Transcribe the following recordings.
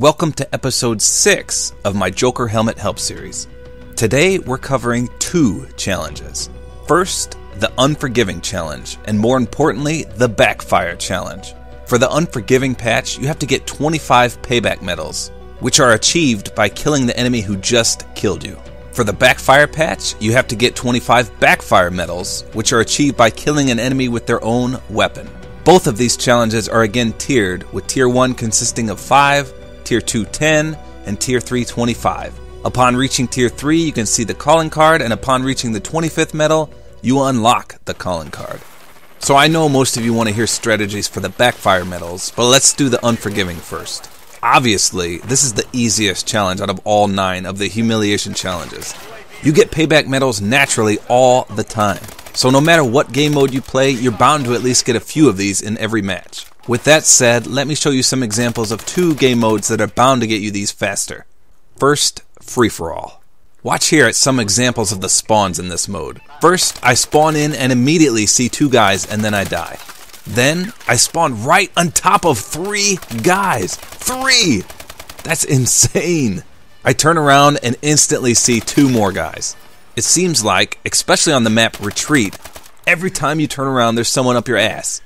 Welcome to episode 6 of my Joker Helmet Help series. Today we're covering 2 challenges. First, the Unforgiving challenge, and more importantly, the Backfire challenge. For the Unforgiving patch, you have to get 25 Payback medals, which are achieved by killing the enemy who just killed you. For the Backfire patch, you have to get 25 Backfire medals, which are achieved by killing an enemy with their own weapon. Both of these challenges are again tiered, with Tier 1 consisting of 5, Tier 2 10, and Tier 3 25. Upon reaching Tier 3, you can see the calling card, and upon reaching the 25th medal, you unlock the calling card. So I know most of you want to hear strategies for the Backfire medals, but let's do the Unforgiving first. Obviously, this is the easiest challenge out of all 9 of the humiliation challenges. You get Payback medals naturally all the time. So no matter what game mode you play, you're bound to at least get a few of these in every match. With that said, let me show you some examples of 2 game modes that are bound to get you these faster. First, free-for-all. Watch here at some examples of the spawns in this mode. First, I spawn in and immediately see 2 guys and then I die. Then, I spawn right on top of 3 guys. 3! That's insane. I turn around and instantly see 2 more guys. It seems like, especially on the map Retreat, every time you turn around there's someone up your ass.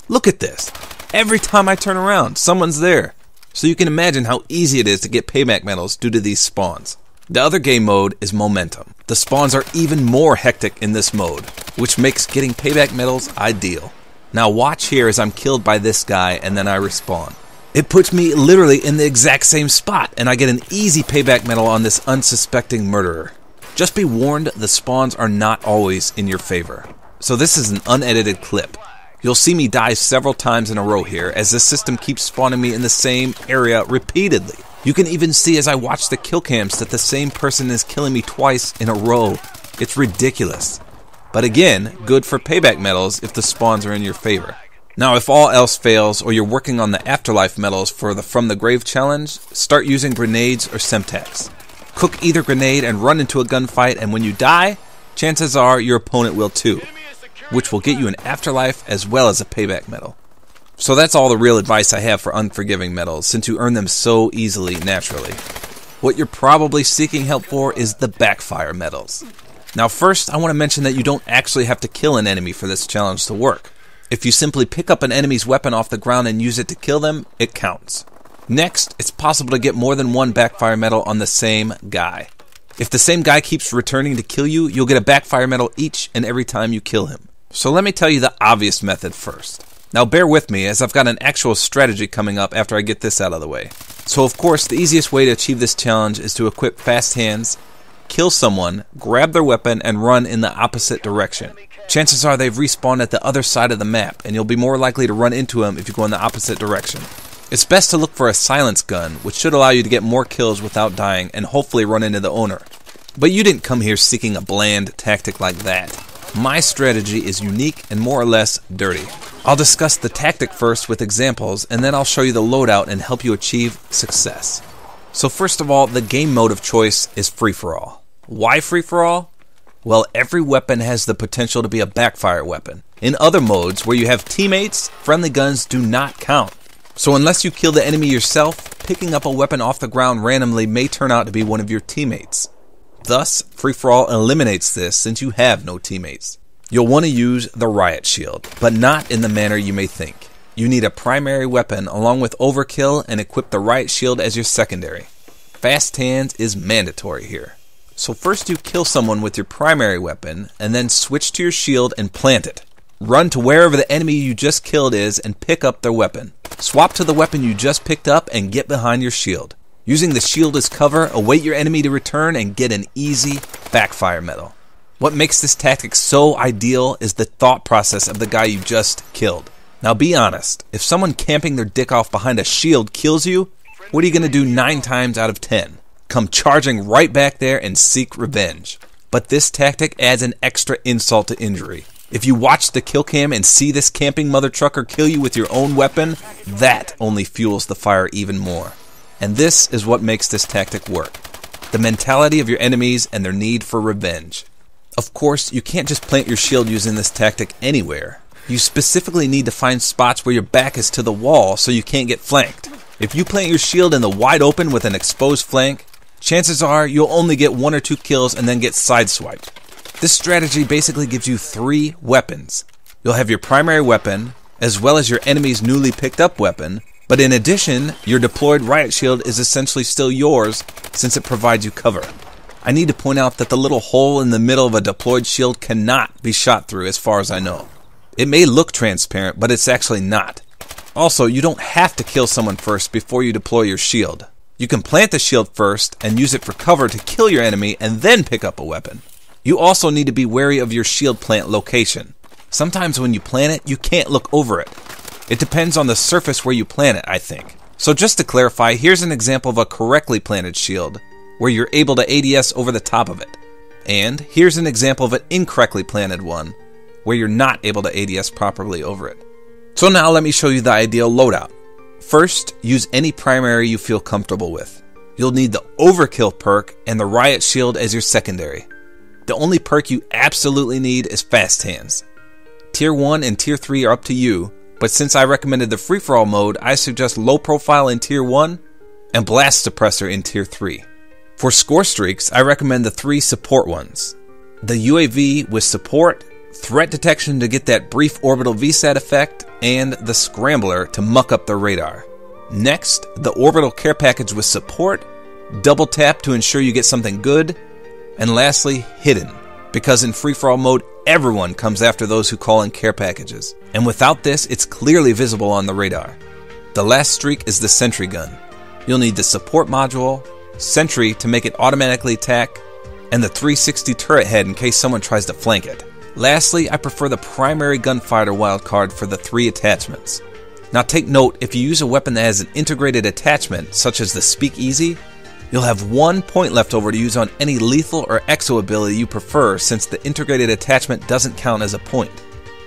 Look at this. Every time I turn around, someone's there. So you can imagine how easy it is to get Payback medals due to these spawns. The other game mode is Momentum. The spawns are even more hectic in this mode, which makes getting Payback medals ideal. Now watch here as I'm killed by this guy and then I respawn. It puts me literally in the exact same spot and I get an easy Payback medal on this unsuspecting murderer. Just be warned, the spawns are not always in your favor. So this is an unedited clip. You'll see me die several times in a row here as this system keeps spawning me in the same area repeatedly. You can even see as I watch the kill cams that the same person is killing me twice in a row. It's ridiculous. But again, good for Payback medals if the spawns are in your favor. Now if all else fails or you're working on the Afterlife medals for the From the Grave challenge, start using grenades or Semtex. Cook either grenade and run into a gunfight, and when you die, chances are your opponent will too, which will get you an Afterlife as well as a Payback medal. So that's all the real advice I have for Unforgiving medals, since you earn them so easily naturally. What you're probably seeking help for is the Backfire medals. Now first, I want to mention that you don't actually have to kill an enemy for this challenge to work. If you simply pick up an enemy's weapon off the ground and use it to kill them, it counts. Next, it's possible to get more than 1 Backfire medal on the same guy. If the same guy keeps returning to kill you, you'll get a Backfire medal each and every time you kill him. So let me tell you the obvious method first. Now bear with me as I've got an actual strategy coming up after I get this out of the way. So of course, the easiest way to achieve this challenge is to equip fast hands, kill someone, grab their weapon, and run in the opposite direction. Chances are they've respawned at the other side of the map, and you'll be more likely to run into them if you go in the opposite direction. It's best to look for a silence gun, which should allow you to get more kills without dying and hopefully run into the owner. But you didn't come here seeking a bland tactic like that. My strategy is unique and more or less dirty. I'll discuss the tactic first with examples, and then I'll show you the loadout and help you achieve success. So first of all, the game mode of choice is free-for-all. Why free-for-all? Well, every weapon has the potential to be a Backfire weapon. In other modes, where you have teammates, friendly guns do not count. So unless you kill the enemy yourself, picking up a weapon off the ground randomly may turn out to be one of your teammates. Thus, free-for-all eliminates this since you have no teammates. You'll want to use the Riot Shield, but not in the manner you may think. You need a primary weapon along with Overkill and equip the Riot Shield as your secondary. Fast hands is mandatory here. So first you kill someone with your primary weapon and then switch to your shield and plant it. Run to wherever the enemy you just killed is and pick up their weapon. Swap to the weapon you just picked up and get behind your shield. Using the shield as cover, await your enemy to return and get an easy Backfire medal. What makes this tactic so ideal is the thought process of the guy you just killed. Now be honest, if someone camping their dick off behind a shield kills you, what are you going to do 9 times out of 10? Come charging right back there and seek revenge. But this tactic adds an extra insult to injury. If you watch the kill cam and see this camping mother trucker kill you with your own weapon, that only fuels the fire even more. And this is what makes this tactic work. The mentality of your enemies and their need for revenge. Of course, you can't just plant your shield using this tactic anywhere. You specifically need to find spots where your back is to the wall so you can't get flanked. If you plant your shield in the wide open with an exposed flank, chances are you'll only get 1 or 2 kills and then get sideswiped. This strategy basically gives you 3 weapons. You'll have your primary weapon, as well as your enemy's newly picked up weapon, but in addition, your deployed riot shield is essentially still yours since it provides you cover. I need to point out that the little hole in the middle of a deployed shield cannot be shot through as far as I know. It may look transparent, but it's actually not. Also, you don't have to kill someone first before you deploy your shield. You can plant the shield first and use it for cover to kill your enemy and then pick up a weapon. You also need to be wary of your shield plant location. Sometimes when you plant it, you can't look over it. It depends on the surface where you plant it, I think. So just to clarify, here's an example of a correctly planted shield, where you're able to ADS over the top of it. And here's an example of an incorrectly planted one, where you're not able to ADS properly over it. So now let me show you the ideal loadout. First, use any primary you feel comfortable with. You'll need the Overkill perk and the Riot Shield as your secondary. The only perk you absolutely need is Fast Hands. Tier 1 and Tier 3 are up to you, but since I recommended the free-for-all mode, I suggest Low Profile in Tier 1 and Blast Suppressor in Tier 3. For score streaks, I recommend the 3 support ones. The UAV with support, Threat Detection to get that brief orbital VSAT effect, and the Scrambler to muck up the radar. Next, the Orbital Care Package with support, Double Tap to ensure you get something good, and lastly, Hidden, because in free-for-all mode, everyone comes after those who call in care packages, and without this, it's clearly visible on the radar. The last streak is the Sentry Gun. You'll need the support module, Sentry to make it automatically attack, and the 360 turret head in case someone tries to flank it. Lastly, I prefer the primary gunfighter wildcard for the 3 attachments. Now take note, if you use a weapon that has an integrated attachment, such as the Speakeasy, you'll have 1 point left over to use on any lethal or exo ability you prefer, since the integrated attachment doesn't count as a point.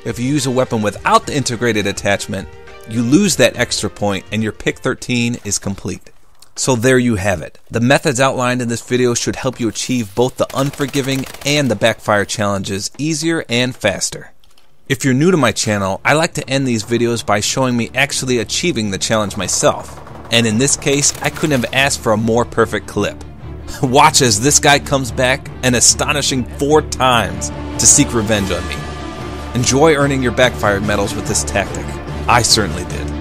If you use a weapon without the integrated attachment, you lose that extra point and your pick 13 is complete. So there you have it. The methods outlined in this video should help you achieve both the Unforgiving and the Backfire challenges easier and faster. If you're new to my channel, I like to end these videos by showing me actually achieving the challenge myself. And in this case, I couldn't have asked for a more perfect clip. Watch as this guy comes back an astonishing 4 times to seek revenge on me. Enjoy earning your Backfire medals with this tactic. I certainly did.